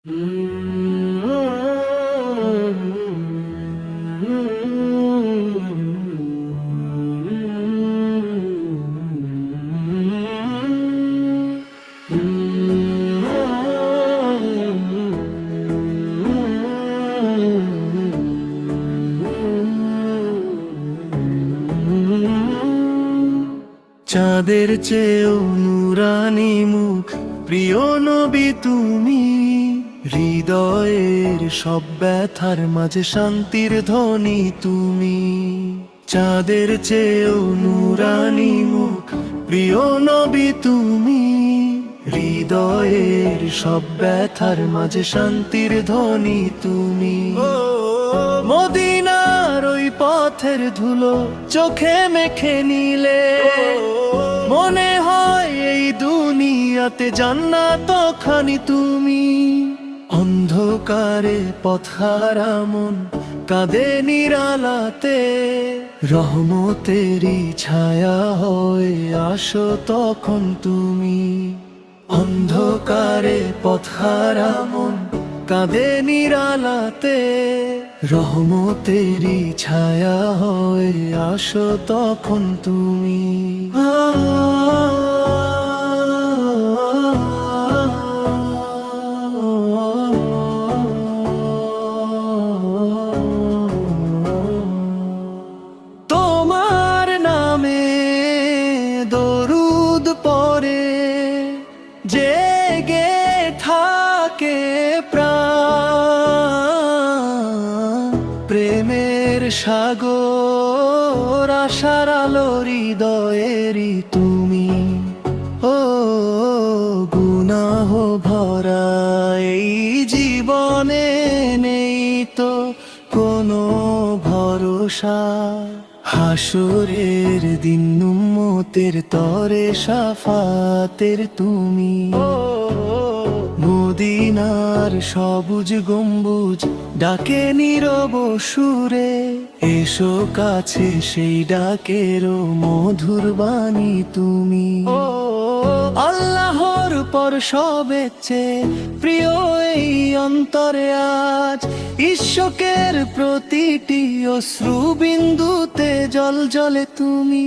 চাঁদের চেয়েও নুরানি মুখ, প্রিয় নবী তুমি। হৃদয়ের সব ব্যথার মাঝে শান্তির ধ্বনি তুমি। চাঁদের চেয়েও নুরানি মুখ, প্রিয় নবী তুমি। হৃদয়ের সব ব্যথার মাঝে শান্তির ধ্বনি তুমি। মদিনার ওই পথের ধুলো চোখে মেখে নিলে মনে হয় এই দুনিয়াতে জান্নাত খানি তুমি। অন্ধকারে পথহারা মন কাঁদে নিরালাতে, রহমতেরই ছায়া হয়ে আসো তখন তুমি। অন্ধকারে পথহারা মন কাঁদে নিরালাতে, রহমতেরই ছায়া হয়ে আসো তখন তুমি। তোমার নামে দরুদ পড়ে জেগে থাকে প্রাণ, প্রেমের সাগর আশার আলো হৃদয়েরই তুমি। ও গুনাহ ভরা এই জীবনে নেই তো কোনো ভরসা, হাসরের দিন উম্মতের তরে শাফাতের তুমি। মদিনার সবুজ গম্বুজ ডাকে নীরব সুরে, এসো কাছে সেই ডাকেরও মধুর বাণী তুমি। আল্লাহর পর সবের চেয়ে প্রিয় এই অন্তরে আজ, ঈশ্বরের প্রতিটি অশ্রু বিন্দুতে জল জলে তুমি।